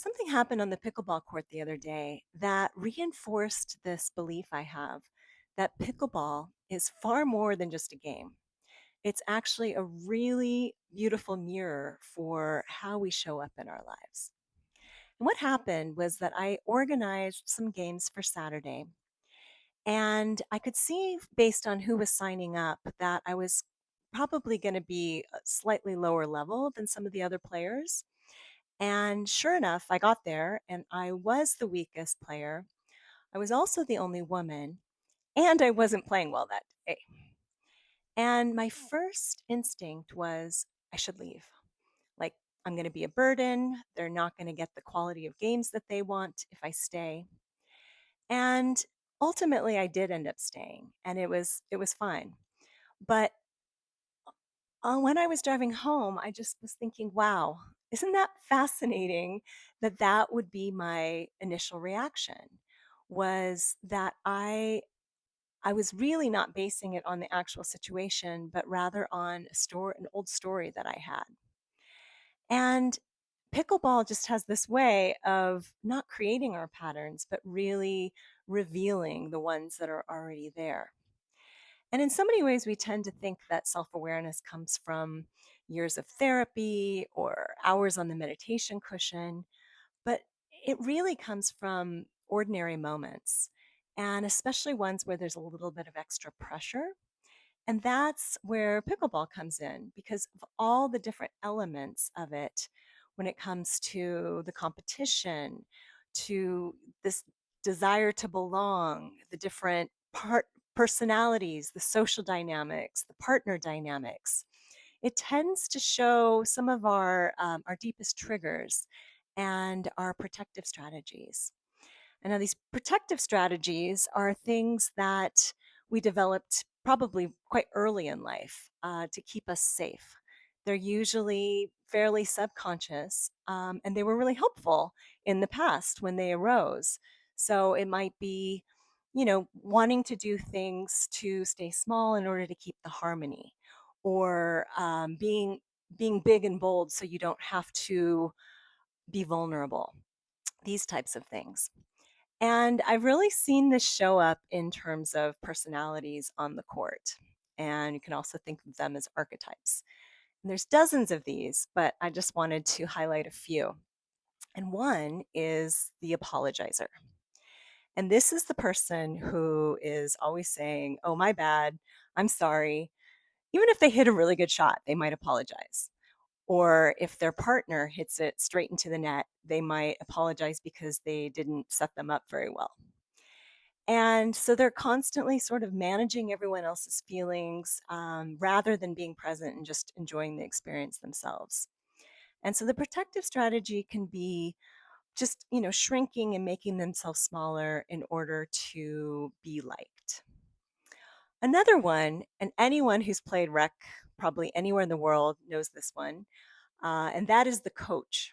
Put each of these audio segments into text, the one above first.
Something happened on the pickleball court the other day that reinforced this belief I have that pickleball is far more than just a game. It's actually a really beautiful mirror for how we show up in our lives. And what happened was that I organized some games for Saturday, and I could see based on who was signing up that I was probably going to be a slightly lower level than some of the other players. And sure enough, I got there and I was the weakest player. I was also the only woman, and I wasn't playing well that day. And my first instinct was I should leave. Like, I'm going to be a burden. They're not going to get the quality of games that they want if I stay. And ultimately I did end up staying and it was fine. But when I was driving home, I just was thinking, wow, isn't that fascinating that that would be my initial reaction? Was that I was really not basing it on the actual situation, but rather on an old story that I had. And pickleball just has this way of not creating our patterns, but really revealing the ones that are already there. And in so many ways, we tend to think that self awareness comes from years of therapy or hours on the meditation cushion, but it really comes from ordinary moments, and especially ones where there's a little bit of extra pressure. And that's where pickleball comes in because of all the different elements of it when it comes to the competition, to this desire to belong, the different personalities, the social dynamics, the partner dynamics. It tends to show some of our deepest triggers and our protective strategies. And now these protective strategies are things that we developed probably quite early in life to keep us safe. They're usually fairly subconscious, and they were really helpful in the past when they arose. So it might be, wanting to do things to stay small in order to keep the harmony, or being big and bold so you don't have to be vulnerable. These types of things. And I've really seen this show up in terms of personalities on the court. And you can also think of them as archetypes. And there's dozens of these, but I just wanted to highlight a few. And one is the apologizer. And this is the person who is always saying, oh, my bad, I'm sorry. Even if they hit a really good shot, they might apologize. Or if their partner hits it straight into the net, they might apologize because they didn't set them up very well. And so they're constantly sort of managing everyone else's feelings rather than being present and just enjoying the experience themselves. And so the protective strategy can be just, shrinking and making themselves smaller in order to be liked. Another one, and anyone who's played rec probably anywhere in the world knows this one, and that is the coach.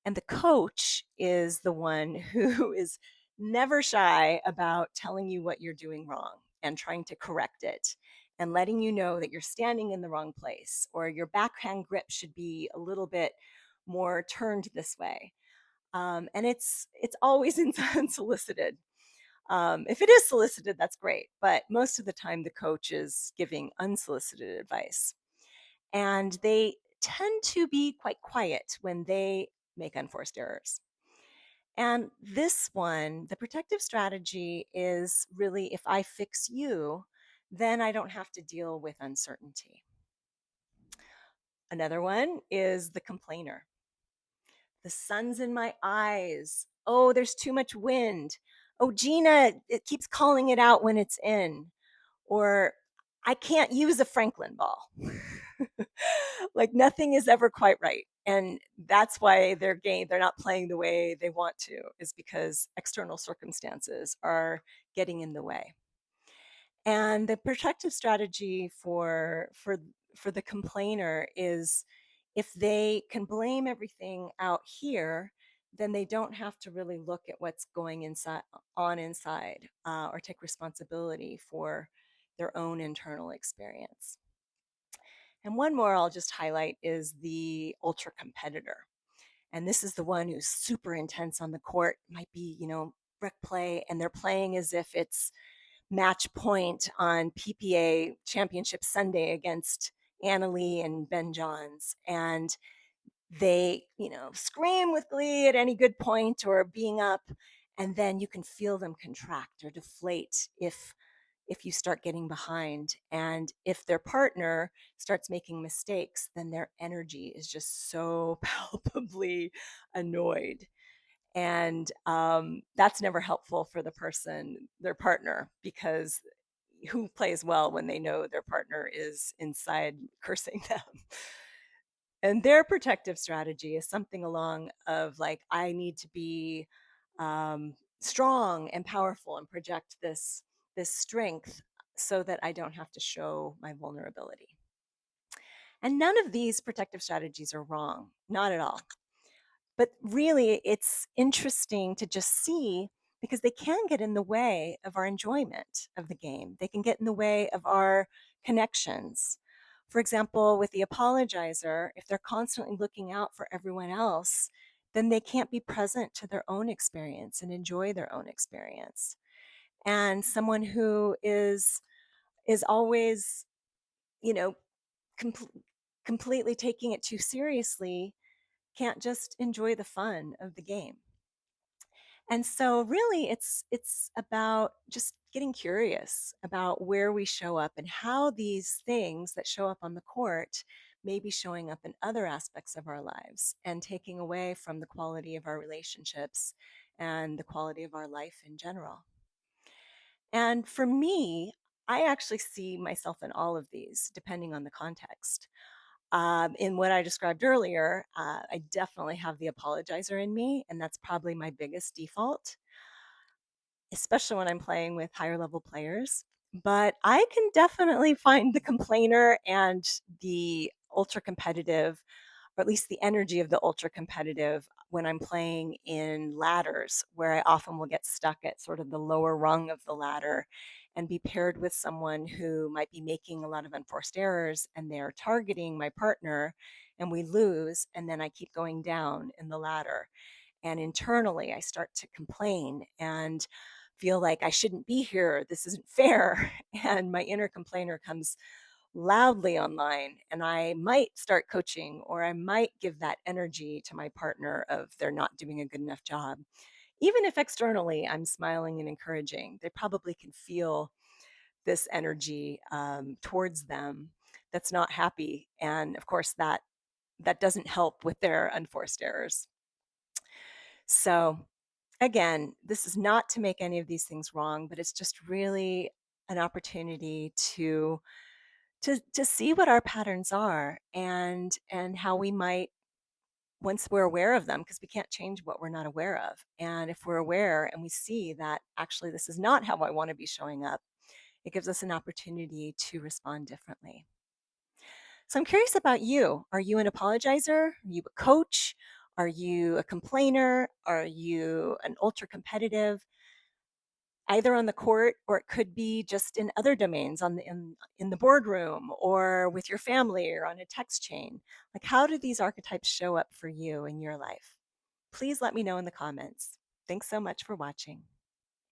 And the coach is the one who is never shy about telling you what you're doing wrong and trying to correct it and letting you know that you're standing in the wrong place or your backhand grip should be a little bit more turned this way. And it's always unsolicited. If it is solicited, that's great. But most of the time, the coach is giving unsolicited advice. And they tend to be quite quiet when they make unforced errors. And this one, the protective strategy is really if I fix you, then I don't have to deal with uncertainty. Another one is the complainer. The sun's in my eyes. Oh, there's too much wind. Oh, Gina, it keeps calling it out when it's in. Or I can't use a Franklin ball. Like nothing is ever quite right. And that's why they're not playing the way they want to, is because external circumstances are getting in the way. And the protective strategy for the complainer is if they can blame everything out here, then they don't have to really look at what's going inside or take responsibility for their own internal experience. And one more I'll just highlight is the ultra competitor. And this is the one who's super intense on the court, might be, rec play, and they're playing as if it's match point on PPA Championship Sunday against Anna Lee and Ben Johns. And they, scream with glee at any good point or being up. And then you can feel them contract or deflate if you start getting behind. And if their partner starts making mistakes, then their energy is just so palpably annoyed. And that's never helpful for the person, their partner, because who plays well when they know their partner is inside cursing them? And their protective strategy is something along of like, I need to be strong and powerful and project this strength so that I don't have to show my vulnerability. And none of these protective strategies are wrong, not at all. But really, it's interesting to just see because they can get in the way of our enjoyment of the game. They can get in the way of our connections. For example, with the apologizer, if they're constantly looking out for everyone else, then they can't be present to their own experience and enjoy their own experience. And someone who is always, you know, com- completely taking it too seriously can't just enjoy the fun of the game. And so really it's about just getting curious about where we show up and how these things that show up on the court may be showing up in other aspects of our lives and taking away from the quality of our relationships and the quality of our life in general. And for me, I actually see myself in all of these depending on the context. In what I described earlier, I definitely have the apologizer in me, and that's probably my biggest default, especially when I'm playing with higher level players. But I can definitely find the complainer and the ultra competitive, or at least the energy of the ultra competitive, when I'm playing in ladders, where I often will get stuck at sort of the lower rung of the ladder and be paired with someone who might be making a lot of unforced errors and they're targeting my partner and we lose. And then I keep going down in the ladder. And internally, I start to complain and feel like I shouldn't be here. This isn't fair. And my inner complainer comes loudly online, and I might start coaching or I might give that energy to my partner of they're not doing a good enough job. Even if externally I'm smiling and encouraging, they probably can feel this energy towards them that's not happy. And of course, that doesn't help with their unforced errors. So again, this is not to make any of these things wrong, but it's just really an opportunity to see what our patterns are and how we might, once we're aware of them, because we can't change what we're not aware of. And if we're aware and we see that actually this is not how I want to be showing up, it gives us an opportunity to respond differently. So I'm curious about you. Are you an apologizer? Are you a coach? Are you a complainer? Are you an ultra competitive? Either on the court, or it could be just in other domains in the boardroom or with your family or on a text chain. Like, how do these archetypes show up for you in your life? Please let me know in the comments. Thanks so much for watching.